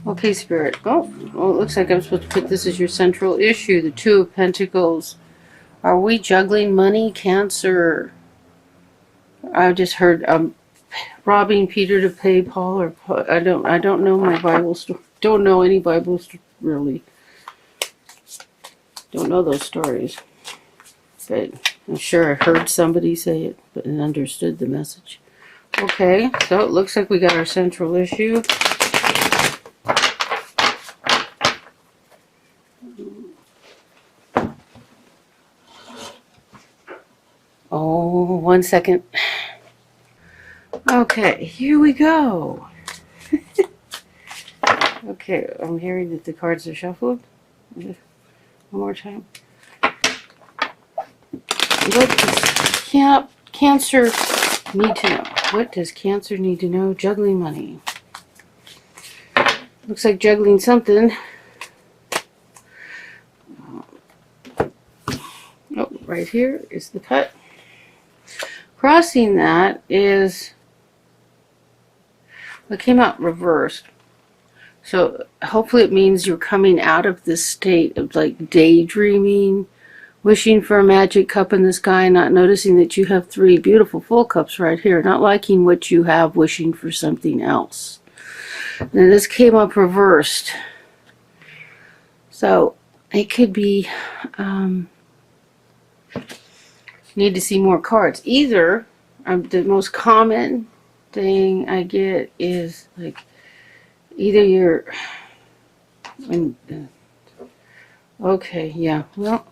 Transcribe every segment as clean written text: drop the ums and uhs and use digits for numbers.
Okay, Spirit. Oh, well, it looks like I'm supposed to put this as your central issue. The Two of Pentacles. Are we juggling money, Cancer? I just heard robbing Peter to pay Paul, or I don't know my Bible story. Don't know any Bible really. Don't know those stories, but I'm sure I heard somebody say it, but understood the message. Okay, so it looks like we got our central issue. Oh, 1 second. Okay, here we go. Okay, I'm hearing that the cards are shuffled. One more time. What does Cancer need to know? What does Cancer need to know? Juggling money. Looks like juggling something. Oh, right here is the cut. Crossing that is, it came out reversed. So hopefully it means you're coming out of this state of like daydreaming, wishing for a magic cup in the sky, not noticing that you have 3 beautiful full cups right here, not liking what you have, wishing for something else. And this came up reversed. So it could be, need to see more cards. Either, the most common thing I get is like, either you're, okay, yeah, well,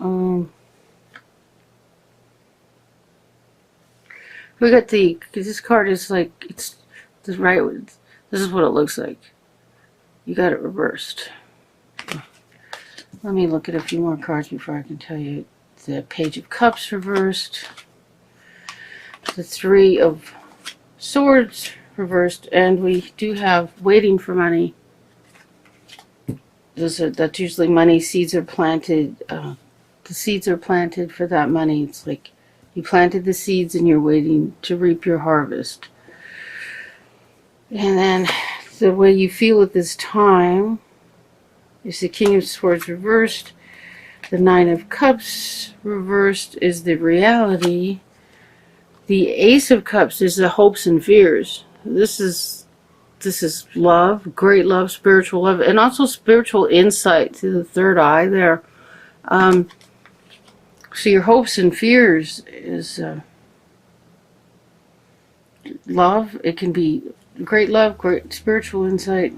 we got because this card is like, it's the right, this is what it looks like. You got it reversed. Let me look at a few more cards before I can tell you. The Page of Cups reversed. The 3 of Swords reversed. And we do have waiting for money. That's usually money. Seeds are planted. The seeds are planted for that money. It's like you planted the seeds and you're waiting to reap your harvest. And then the way you feel at this time is the King of Swords reversed. The 9 of Cups reversed is the reality. The Ace of Cups is the hopes and fears. This is love, great love, spiritual love, and also spiritual insight through the third eye there. So your hopes and fears is love. It can be great love, great spiritual insight.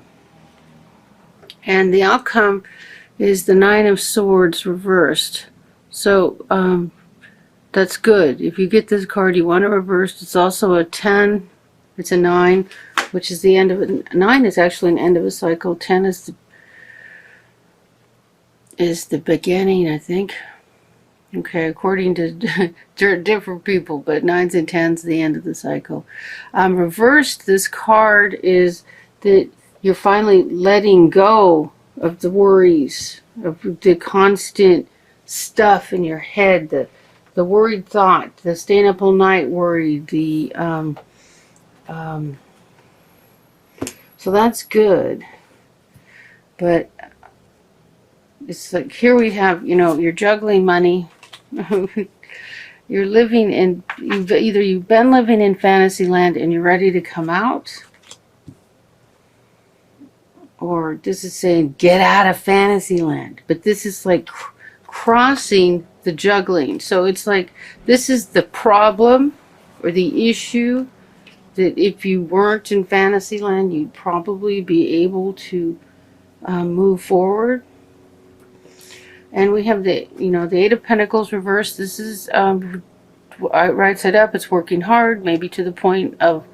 And the outcome is the 9 of Swords reversed. So that's good. If you get this card, you want it reversed. It's also a 10. It's a 9, which is the end of it. 9 is actually an end of a cycle. 10 is the beginning, I think. Okay, according to different people, but 9s and 10s, the end of the cycle. Reversed, this card is that you're finally letting go of the worries, of the constant stuff in your head, the worried thought, the staying up all night worry, so that's good. But it's like here we have, you're juggling money. You're living in, you've been living in fantasy land and you're ready to come out, or this is saying get out of fantasy land. But this is like crossing the juggling. So it's like this is the problem or the issue, that if you weren't in fantasy land, you'd probably be able to move forward. And we have the the 8 of Pentacles reversed. This is right side up. It's working hard, maybe to the point of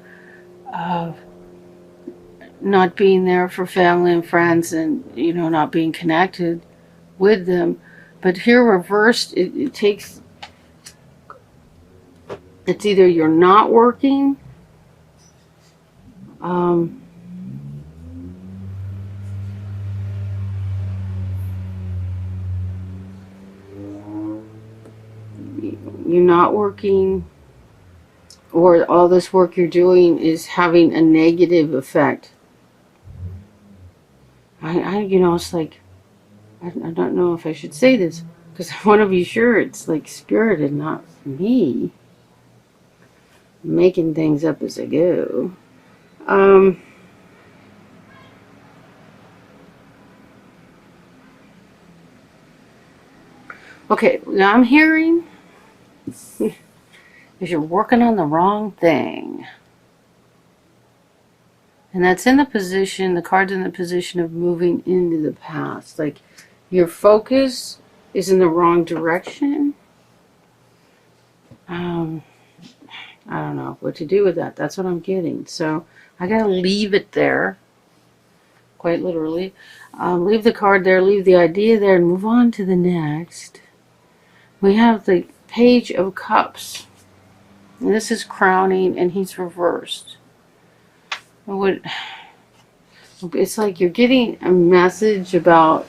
not being there for family and friends, and not being connected with them. But here reversed, it takes, it's either you're not working, you're not working, or all this work you're doing is having a negative effect. you know, it's like, I don't know if I should say this, because I want to be sure it's like spirited, not me making things up as I go. Okay, now I'm hearing is you're working on the wrong thing. And that's in the position, the card's in the position of moving into the past. Like your focus is in the wrong direction. I don't know what to do with that. That's what I'm getting. So I gotta leave it there, quite literally. Leave the card there, leave the idea there, and move on to the next. We have the Page of Cups. And this is crowning, and he's reversed. It's like you're getting a message about.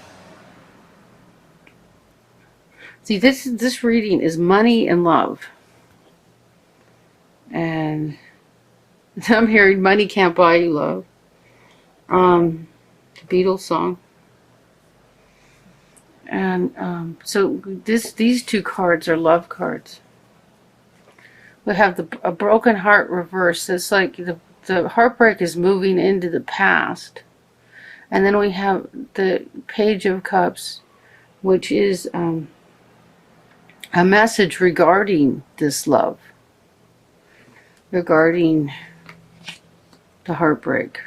See, this reading is money and love. And I'm hearing money can't buy you love. The Beatles song. And so these two cards are love cards. We have a broken heart reverse. It's like the heartbreak is moving into the past. And then we have the Page of Cups, which is a message regarding this love. Regarding the heartbreak.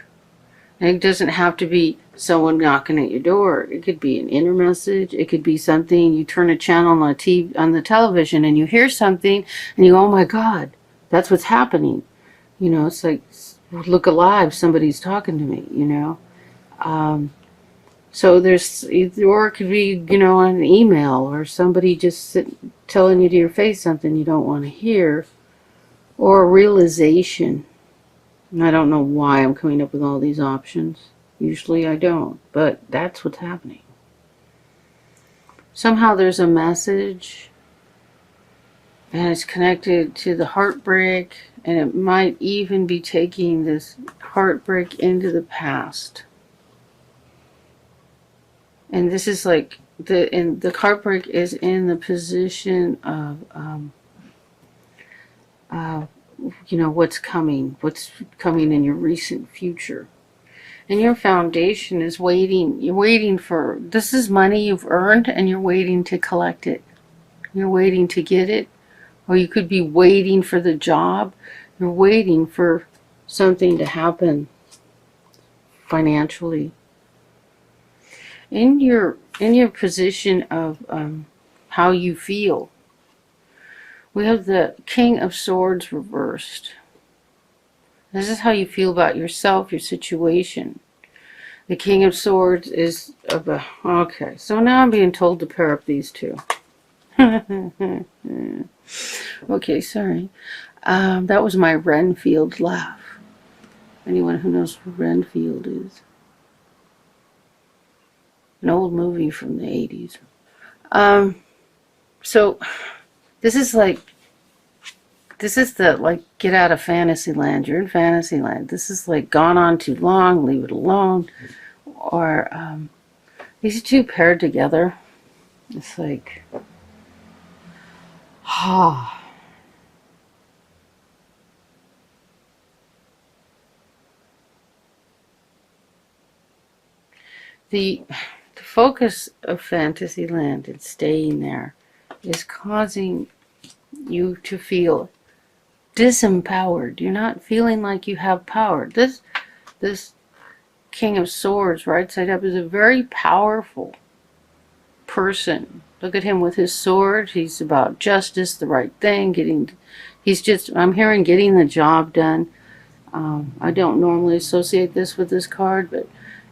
And it doesn't have to be someone knocking at your door. It could be an inner message. It could be something, you turn a channel on the television and you hear something and you go, oh my God, that's what's happening. You know, it's like, look alive, somebody's talking to me, you know. So there's, or it could be, you know, an email or somebody just telling you to your face something you don't want to hear. Or a realization. And I don't know why I'm coming up with all these options. Usually I don't, but that's what's happening. Somehow there's a message and it's connected to the heartbreak, and it might even be taking this heartbreak into the past. And this is like the heartbreak is in the position of you know, what's coming in your recent future. And your foundation is waiting. You're waiting for, this is money you've earned and you're waiting to collect it. You're waiting to get it. Or you could be waiting for the job. You're waiting for something to happen financially. In your position of how you feel, we have the King of Swords reversed. This is how you feel about yourself, your situation. The King of Swords is okay, so now I'm being told to pair up these two. Okay, sorry. That was my Renfield laugh. Anyone who knows who Renfield is. An old movie from the 80s. So this is the, like, get out of Fantasyland. You're in Fantasyland. This is like gone on too long, leave it alone. Or these two paired together. It's like, the focus of Fantasyland and staying there is causing you to feel disempowered. You're not feeling like you have power. This King of Swords, right side up, is a very powerful person. Look at him with his sword. He's about justice, the right thing, I'm hearing getting the job done. I don't normally associate this with this card, but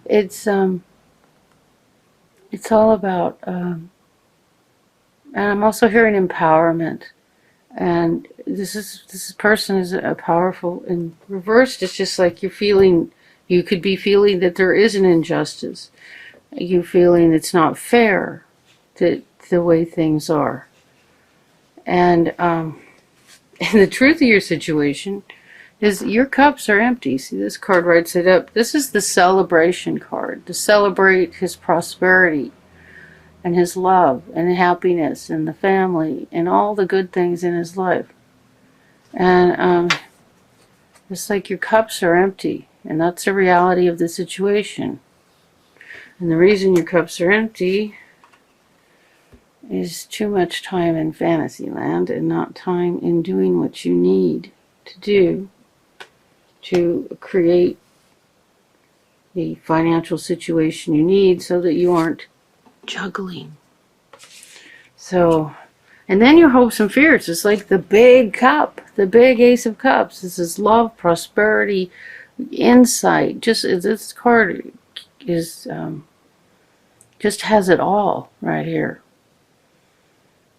it's all about, and I'm also hearing empowerment. And this person is a powerful, and reversed, it's just like you could be feeling that there is an injustice. You feeling it's not fair, that the way things are. And in the truth of your situation, is your cups are empty. See this card right side up? This is the celebration card, to celebrate his prosperity and his love and happiness and the family and all the good things in his life. And it's like your cups are empty, and that's the reality of the situation. And the reason your cups are empty is too much time in fantasy land and not time in doing what you need to do to create the financial situation you need so that you aren't juggling. So, and then your hopes and fears is like the big cup, the big Ace of Cups. This is love, prosperity, insight. Just this card is just has it all right here.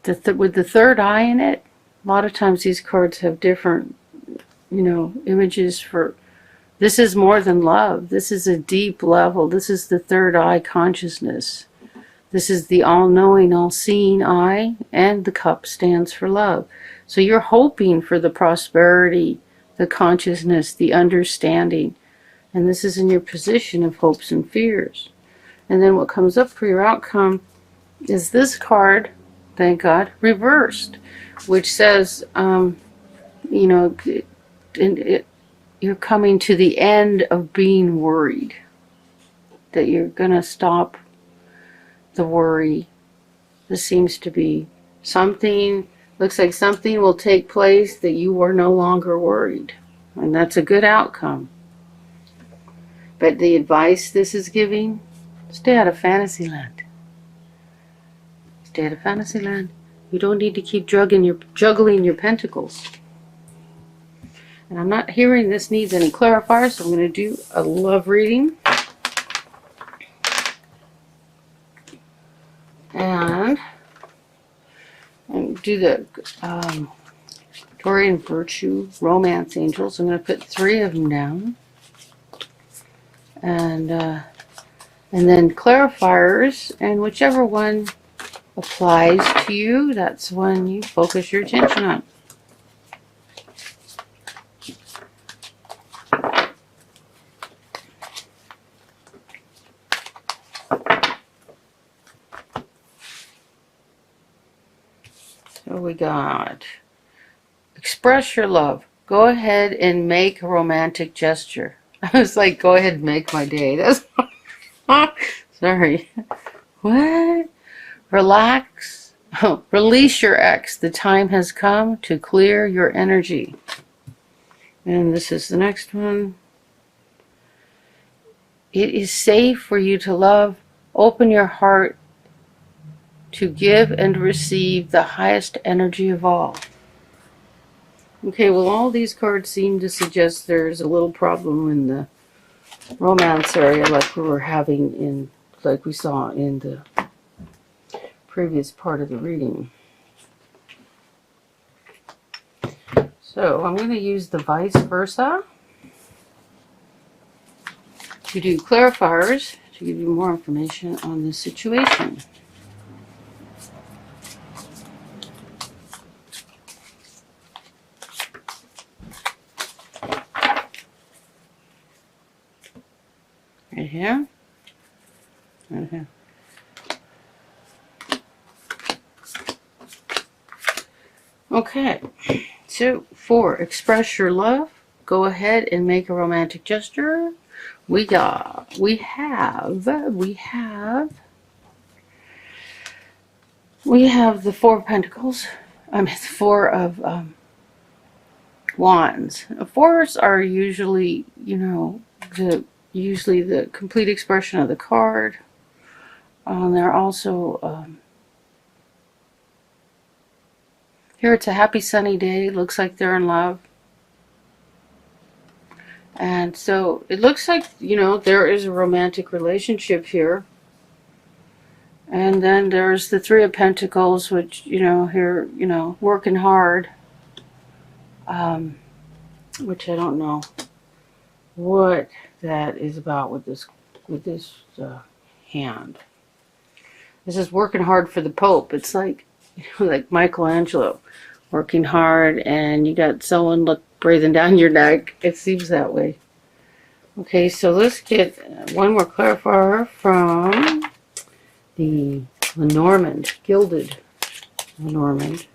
With the third eye in it, a lot of times these cards have different, images for. This is more than love. This is a deep level. This is the third eye consciousness. This is the all-knowing, all-seeing eye, and the cup stands for love. So you're hoping for the prosperity, the consciousness, the understanding. And this is in your position of hopes and fears. And then what comes up for your outcome is this card, thank God, reversed, which says, you're coming to the end of being worried, that you're going to stop the worry. This seems to be something, looks like something will take place that you are no longer worried. And that's a good outcome. But the advice this is giving, stay out of Fantasyland. Stay out of Fantasyland. You don't need to keep juggling your pentacles. And I'm not hearing this needs any clarifiers, so I'm going to do a love reading. And do the Victorian Virtue Romance Angels. I'm going to put 3 of them down. And then clarifiers, and whichever one applies to you, that's one you focus your attention on. So we got express your love. Go ahead and make a romantic gesture. I was like, go ahead and make my day. That's sorry. What? Relax. Oh, release your ex. The time has come to clear your energy. And this is the next one. It is safe for you to love. Open your heart to give and receive the highest energy of all. Okay, well, all these cards seem to suggest there's a little problem in the romance area, like we were having like we saw in the previous part of the reading. So I'm going to use the vice versa to do clarifiers to give you more information on this situation. Right here. Right here. Okay, so for express your love, go ahead and make a romantic gesture. We have the 4 of Pentacles. I mean, the 4 of Wands. 4s are usually, the complete expression of the card. They're also here. It's a happy sunny day. Looks like they're in love. And so it looks like, there is a romantic relationship here. And then there's the 3 of Pentacles, which, here, working hard. Which I don't know what that is about with this hand. This is working hard for the Pope. It's like, like Michelangelo working hard, and you got someone breathing down your neck. It seems that way. Okay, so let's get one more clarifier from the Lenormand, Gilded Lenormand,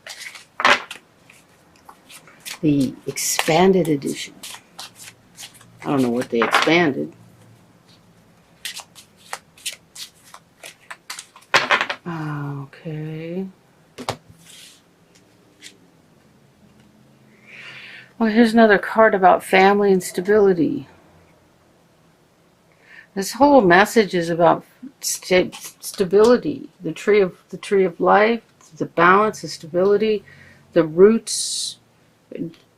the expanded edition. I don't know what they expanded. Okay. Well, here's another card about family and stability. This whole message is about stability. The tree of life, the balance, the stability, the roots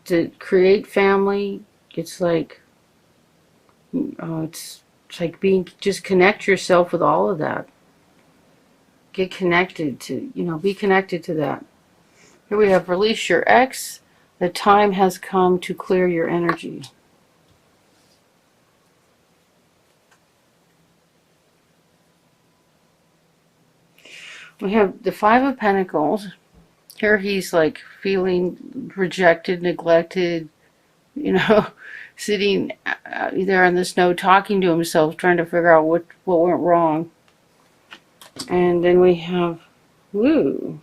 to create family. It's like it's like just connect yourself with all of that. Get connected to, be connected to that. Here we have release your ex. The time has come to clear your energy. We have the Five of Pentacles. Here he's like feeling rejected, neglected, sitting there in the snow talking to himself, trying to figure out what went wrong. And then we have Woo.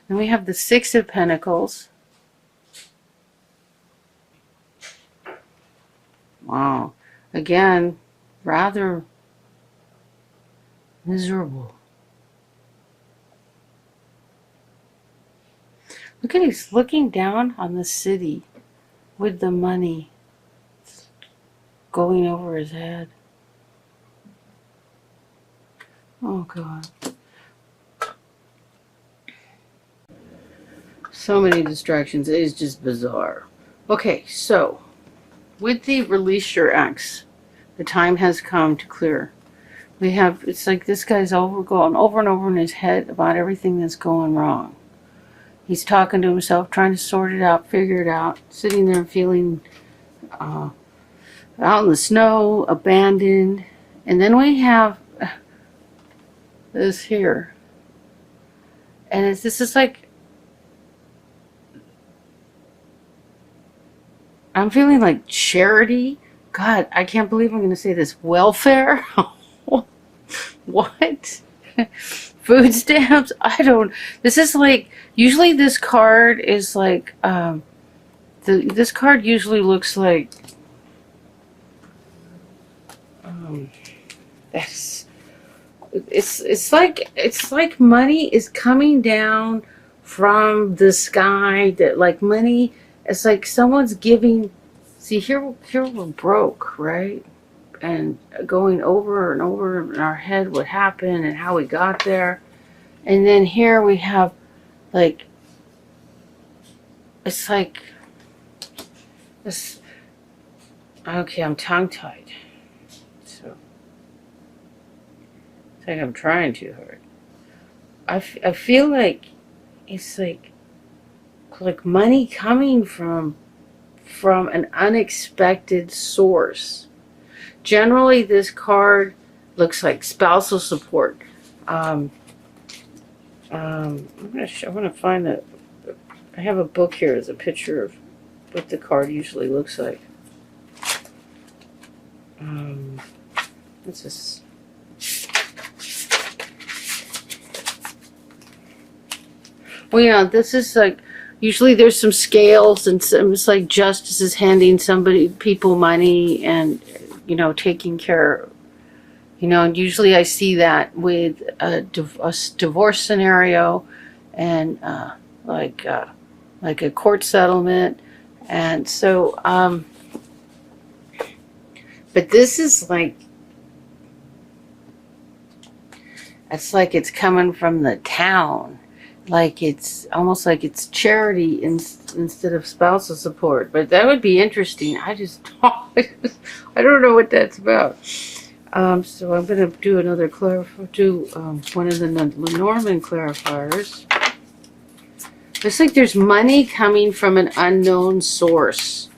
Then we have the Six of Pentacles. Wow. Again, rather miserable. Look at he's looking down on the city with the money going over his head. Oh God. So many distractions. It is just bizarre. Okay, so with the release your ex, the time has come to clear. We have, it's like this guy's going over and over in his head about everything that's going wrong. He's talking to himself, trying to sort it out, figure it out, sitting there feeling out in the snow, abandoned. And then we have this here. And this is like, I'm feeling like charity. God, I can't believe I'm going to say this. Welfare? What? Food stamps? This is like, usually this card is like, this card usually looks like, it's like money is coming down from the sky, that like money, it's like someone's giving. See, here we're broke, right? And going over and over in our head what happened and how we got there. And then here we have like, it's like this. Okay, I'm tongue-tied. So it's like I'm trying too hard. I feel like it's like money coming from an unexpected source. Generally, this card looks like spousal support. I'm gonna find that. I have a book here as a picture of what the card usually looks like. What's this? Well, yeah, this is like, usually there's some scales and it's like justice is handing people money and, taking care. And usually I see that with a divorce scenario and like a court settlement. And so, but this is like, it's like it's coming from the town. Like it's almost like it's charity instead of spousal support. But that would be interesting. I don't know what that's about. So I'm going to do another one of the Lenormand clarifiers. Looks like there's money coming from an unknown source.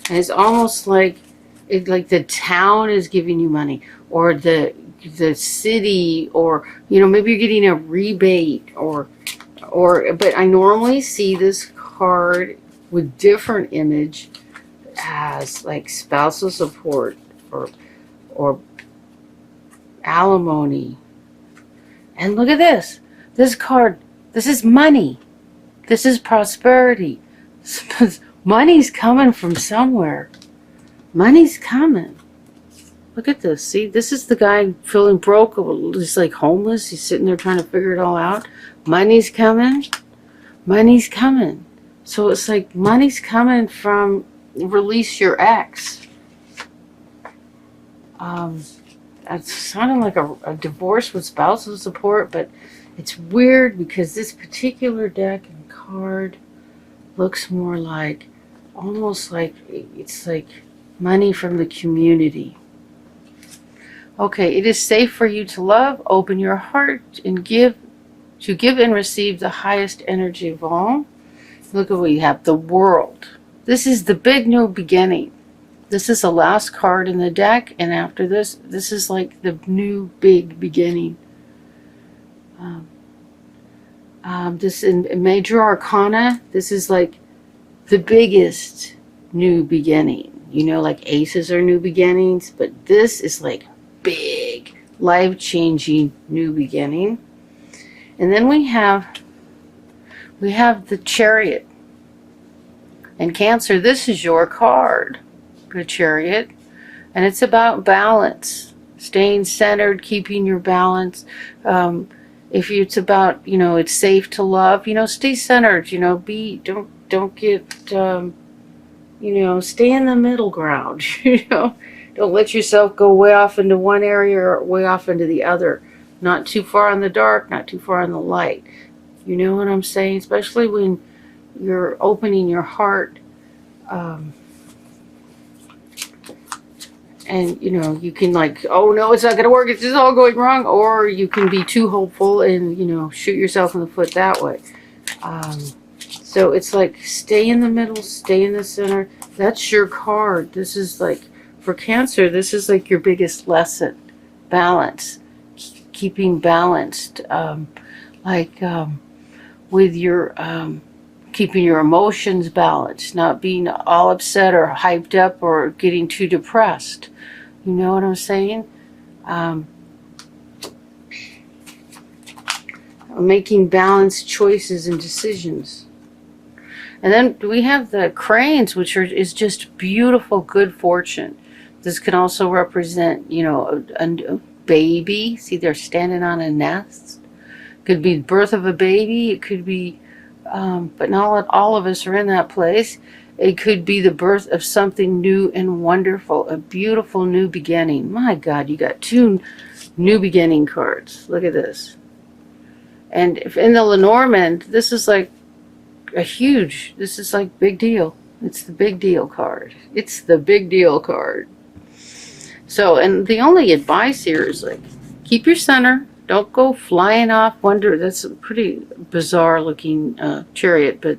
And it's almost like the town is giving you money, or the city, or maybe you're getting a rebate, but I normally see this card with different image as like spousal support or alimony. And look at this card. This is money. This is prosperity. Money's coming from somewhere. Money's coming. Look at this. See, this is the guy feeling broke. He's like homeless. He's sitting there trying to figure it all out. Money's coming. Money's coming. So it's like money's coming from release your ex. It's sounding like a divorce with spousal support, but it's weird because this particular deck and card looks more like, almost like it's like money from the community. Okay, it is safe for you to love, open your heart, and give and receive the highest energy of all. Look at what you have, the world. This is the big new beginning. This is the last card in the deck, and after this is like the new big beginning. This in Major Arcana, this is like the biggest new beginning. Like aces are new beginnings, but this is like big, life-changing new beginning. And then we have the Chariot. And Cancer, this is your card, the Chariot. And it's about balance, staying centered, keeping your balance. If it's about, it's safe to love, stay centered, don't get, stay in the middle ground, Don't let yourself go way off into one area or way off into the other. Not too far in the dark, not too far in the light. You know what I'm saying? Especially when you're opening your heart. And, you can like, oh no, it's not going to work. It's just all going wrong. Or you can be too hopeful and, shoot yourself in the foot that way. So it's like, stay in the middle, stay in the center. That's your card. This is like, for Cancer, this is like your biggest lesson. Balance. Keeping balanced. With your, keeping your emotions balanced. Not being all upset or hyped up or getting too depressed. You know what I'm saying? Making balanced choices and decisions. And then we have the Cranes, which is just beautiful good fortune. This can also represent, a baby. See, they're standing on a nest. Could be birth of a baby. It could be, but not all of us are in that place. It could be the birth of something new and wonderful, a beautiful new beginning. My God, you got 2 new beginning cards. Look at this. And if in the Lenormand, this is like this is like big deal. It's the big deal card. It's the big deal card. So, and the only advice here is like, keep your center. Don't go flying off. That's a pretty bizarre looking Chariot, but